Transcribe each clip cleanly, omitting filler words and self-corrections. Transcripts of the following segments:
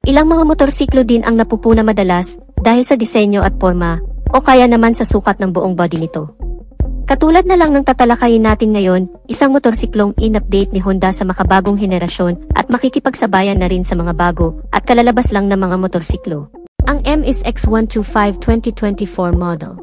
Ilang mga motorsiklo din ang napupuna madalas dahil sa disenyo at forma, o kaya naman sa sukat ng buong body nito. Katulad na lang ng tatalakayin natin ngayon, isang motorsiklong in-update ni Honda sa makabagong henerasyon at makikipagsabayan na rin sa mga bago at kalalabas lang ng mga motorsiklo. Ang MSX125 2024 model.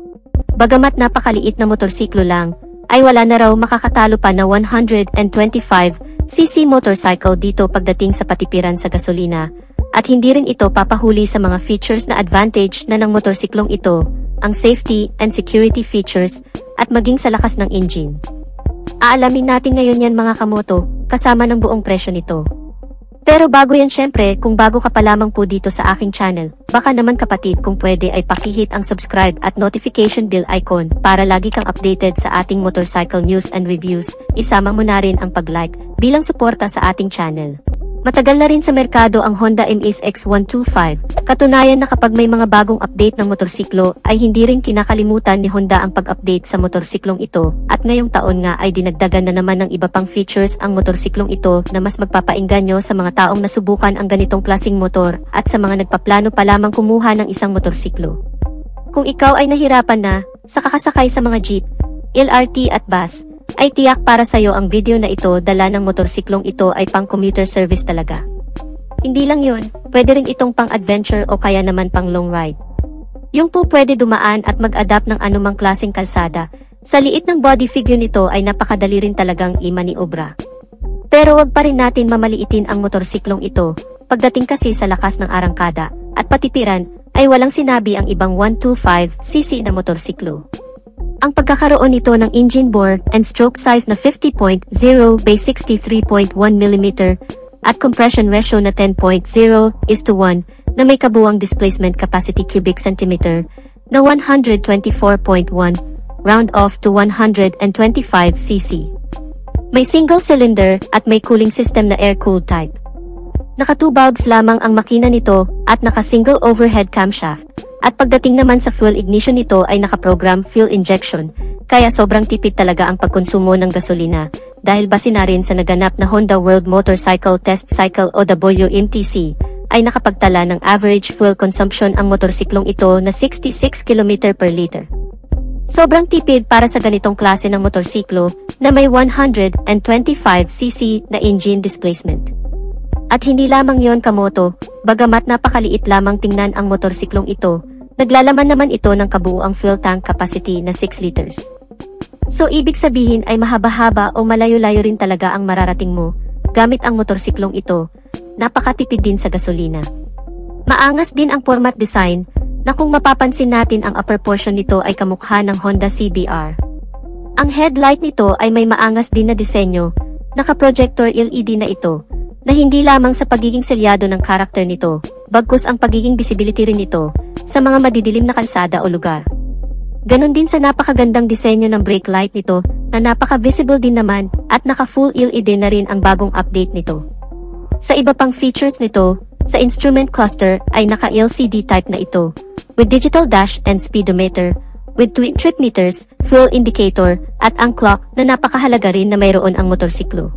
Bagamat napakaliit na motorsiklo lang, ay wala na raw makakatalo pa na 125cc motorcycle dito pagdating sa patipiran sa gasolina, at hindi rin ito papahuli sa mga features na advantage na ng motorsiklong ito, ang safety and security features, at maging sa lakas ng engine. Aalamin natin ngayon yan mga kamoto, kasama ng buong presyo nito. Pero bago yan syempre, kung bago ka pa lamang po dito sa aking channel, baka naman kapatid kung pwede ay pakihit ang subscribe at notification bell icon para lagi kang updated sa ating motorcycle news and reviews, isama mo na rin ang pag-like bilang suporta sa ating channel. Matagal na rin sa merkado ang Honda MSX125, katunayan na kapag may mga bagong update ng motorsiklo ay hindi rin kinakalimutan ni Honda ang pag-update sa motorsiklong ito, at ngayong taon nga ay dinagdagan na naman ng iba pang features ang motorsiklong ito na mas magpapainganyo sa mga taong nasubukan ang ganitong klaseng motor at sa mga nagpaplano pa lamang kumuha ng isang motorsiklo. Kung ikaw ay nahirapan na sa kakasakay sa mga jeep, LRT at bus, ay tiyak para sa'yo ang video na ito. Dala ng motorsiklong ito ay pang commuter service talaga. Hindi lang yun, pwede rin itong pang adventure o kaya naman pang long ride. Yung po pwede dumaan at mag-adapt ng anumang klaseng kalsada. Sa liit ng body figure nito ay napakadali rin talagang imaniobra. Pero wag pa rin natin mamaliitin ang motorsiklong ito, pagdating kasi sa lakas ng arangkada at patipiran ay walang sinabi ang ibang 125cc na motorsiklo. Ang pagkakaroon nito ng engine bore and stroke size na 50.0 by 63.1 mm at compression ratio na 10.0:1 na may kabuuang displacement capacity cubic centimeter na 124.1 round off to 125cc. May single cylinder at may cooling system na air-cooled type. Naka 2 valves lamang ang makina nito at naka single overhead camshaft. At pagdating naman sa fuel ignition nito ay naka-program fuel injection, kaya sobrang tipid talaga ang pagkonsumo ng gasolina, dahil base na rin sa naganap na Honda World Motorcycle Test Cycle o WMTC, ay nakapagtala ng average fuel consumption ang motorsiklong ito na 66 km per liter. Sobrang tipid para sa ganitong klase ng motorsiklo na may 125cc na engine displacement. At hindi lamang yon kamoto, bagamat napakaliit lamang tingnan ang motorsiklong ito, naglalaman naman ito ng kabuuang fuel tank capacity na 6 liters. So ibig sabihin ay mahaba-haba o malayo-layo rin talaga ang mararating mo, gamit ang motorsiklong ito, napakatipid din sa gasolina. Maangas din ang format design, na kung mapapansin natin ang upper portion nito ay kamukha ng Honda CBR. Ang headlight nito ay may maangas din na disenyo, naka-projector LED na ito, na hindi lamang sa pagiging selyado ng karakter nito, bagkus ang pagiging visibility rin nito sa mga madidilim na kalsada o lugar. Ganon din sa napakagandang disenyo ng brake light nito na napaka-visible din naman at naka-full LED na rin ang bagong update nito. Sa iba pang features nito, sa instrument cluster ay naka-LCD type na ito, with digital dash and speedometer, with twin trip meters, fuel indicator, at ang clock na napakahalaga rin na mayroon ang motorsiklo.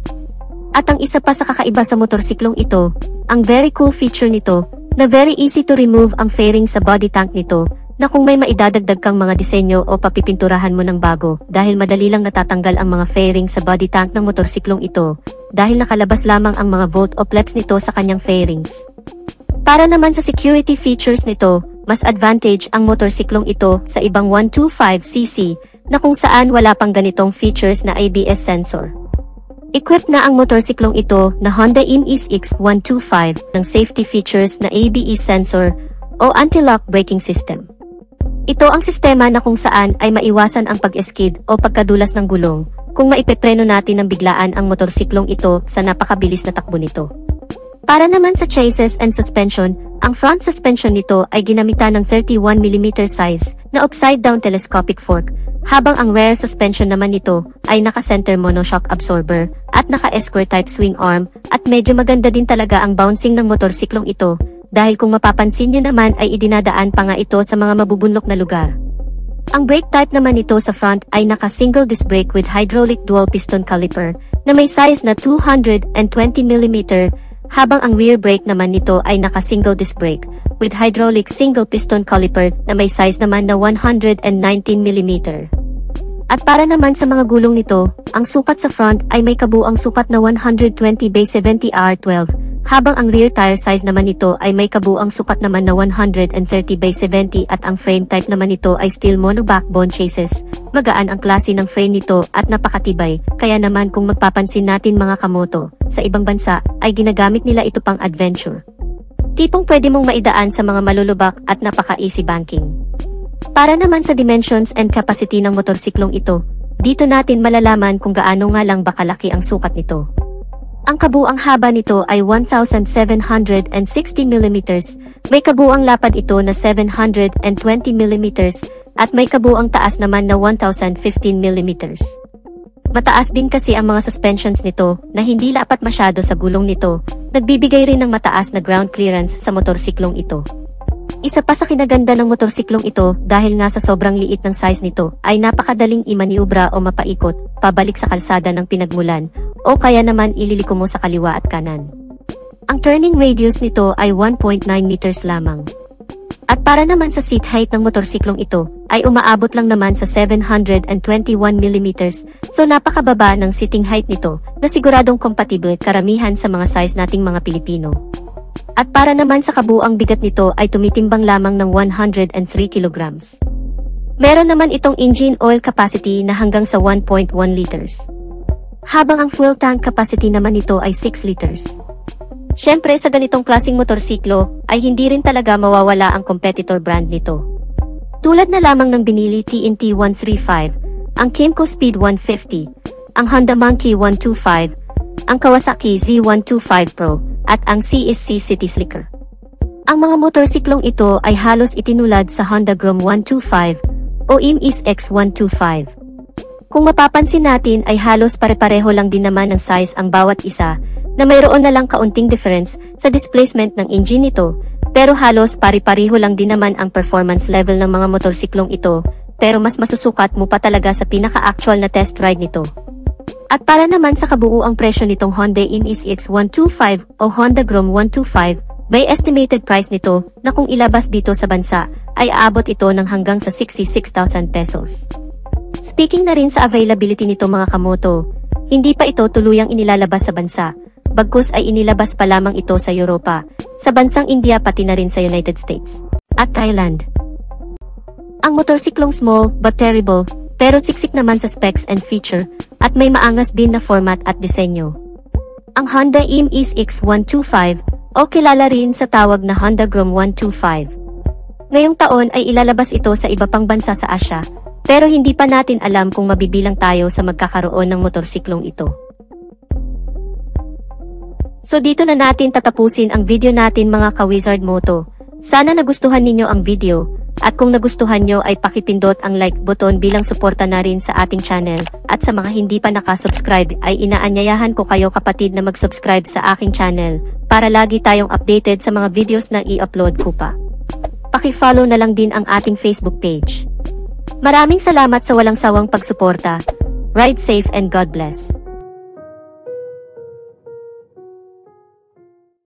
At ang isa pa sa kakaiba sa motorsiklong ito, ang very cool feature nito, na very easy to remove ang fairing sa body tank nito, na kung may maidadagdag kang mga disenyo o papipinturahan mo ng bago, dahil madali lang natatanggal ang mga fairing sa body tank ng motorsiklong ito, dahil nakalabas lamang ang mga bolt o flaps nito sa kanyang fairings. Para naman sa security features nito, mas advantage ang motorsiklong ito sa ibang 125cc, na kung saan wala pang ganitong features na ABS sensor. Equipped na ang motorsiklong ito na Honda MSX125 ng safety features na ABS sensor o anti-lock braking system. Ito ang sistema na kung saan ay maiwasan ang pag-skid o pagkadulas ng gulong kung maipepreno natin ng biglaan ang motorsiklong ito sa napakabilis na takbo nito. Para naman sa chassis and suspension, ang front suspension nito ay ginamitan ng 31mm size na upside-down telescopic fork, habang ang rear suspension naman nito ay naka-center monoshock absorber at naka-square type swing arm, at medyo maganda din talaga ang bouncing ng motorsiklong ito, dahil kung mapapansin nyo naman ay idinadaan pa nga ito sa mga mabubunlok na lugar. Ang brake type naman nito sa front ay naka-single disc brake with hydraulic dual piston caliper na may size na 220mm habang ang rear brake naman nito ay naka-single disc brake, with hydraulic single piston caliper na may size naman na 119mm. At para naman sa mga gulong nito, ang sukat sa front ay may kabuuang sukat na 120/70R12, habang ang rear tire size naman nito ay may kabuuang sukat naman na 130/70 at ang frame type naman nito ay steel monobackbone chassis. Magaan ang klase ng frame nito at napakatibay, kaya naman kung magpapansin natin mga kamoto, sa ibang bansa ay ginagamit nila ito pang adventure. Tipong pwede mong maidaan sa mga malulubak at napaka-easy banking. Para naman sa dimensions and capacity ng motorsiklong ito, dito natin malalaman kung gaano nga lang ba kalaki ang sukat nito. Ang kabuuang haba nito ay 1,760mm, may kabuuang lapad ito na 720mm, at may kabuuang taas naman na 1,015mm. Mataas din kasi ang mga suspensions nito na hindi lapat masyado sa gulong nito, nagbibigay rin ng mataas na ground clearance sa motorsiklong ito. Isa pa sa kinaganda ng motorsiklong ito dahil nga sa sobrang liit ng size nito ay napakadaling imaniubra o mapaikot pabalik sa kalsada ng pinagmulan o kaya naman ililiko mo sa kaliwa at kanan. Ang turning radius nito ay 1.9 meters lamang. At para naman sa seat height ng motorsiklong ito ay umaabot lang naman sa 721mm, so napakababa ng seating height nito na siguradong compatible karamihan sa mga size nating mga Pilipino. At para naman sa kabuuang bigat nito ay tumitimbang lamang ng 103 kilograms. Meron naman itong engine oil capacity na hanggang sa 1.1 liters. Habang ang fuel tank capacity naman nito ay 6 liters. Syempre sa ganitong klaseng motorsiklo ay hindi rin talaga mawawala ang competitor brand nito. Tulad na lamang ng binili TNT 135, ang Kymco Speed 150, ang Honda Monkey 125, ang Kawasaki Z125 Pro, at ang CSC City Slicker. Ang mga motorsiklong ito ay halos itinulad sa Honda Grom 125 o IMIS X125. Kung mapapansin natin ay halos pare-pareho lang din naman ang size ang bawat isa, na mayroon na lang kaunting difference sa displacement ng engine nito, pero halos pare-pareho lang din naman ang performance level ng mga motorsiklong ito, pero mas masusukat mo pa talaga sa pinaka-actual na test ride nito. At para naman sa kabuuang presyo nitong Honda IMIS X125 o Honda Grom 125, may estimated price nito na kung ilabas dito sa bansa ay aabot ito ng hanggang sa 66,000 pesos. Speaking na rin sa availability nito mga kamoto, hindi pa ito tuluyang inilalabas sa bansa, bagkus ay inilabas pa lamang ito sa Europa, sa bansang India pati na rin sa United States at Thailand. Ang motorsiklong small but terrible, pero siksik naman sa specs and feature, at may maangas din na format at disenyo. Ang Honda IMIS X125, o kilala rin sa tawag na Honda Grom 125. Ngayong taon ay ilalabas ito sa iba pang bansa sa Asia, pero hindi pa natin alam kung mabibilang tayo sa magkakaroon ng motorsiklong ito. So dito na natin tatapusin ang video natin mga ka-Wizard Moto. Sana nagustuhan ninyo ang video. At kung nagustuhan nyo ay pakipindot ang like button bilang suporta na rin sa ating channel, at sa mga hindi pa nakasubscribe ay inaanyayahan ko kayo kapatid na mag-subscribe sa aking channel, para lagi tayong updated sa mga videos na i-upload ko pa. Paki-follow na lang din ang ating Facebook page. Maraming salamat sa walang sawang pagsuporta. Ride safe and God bless.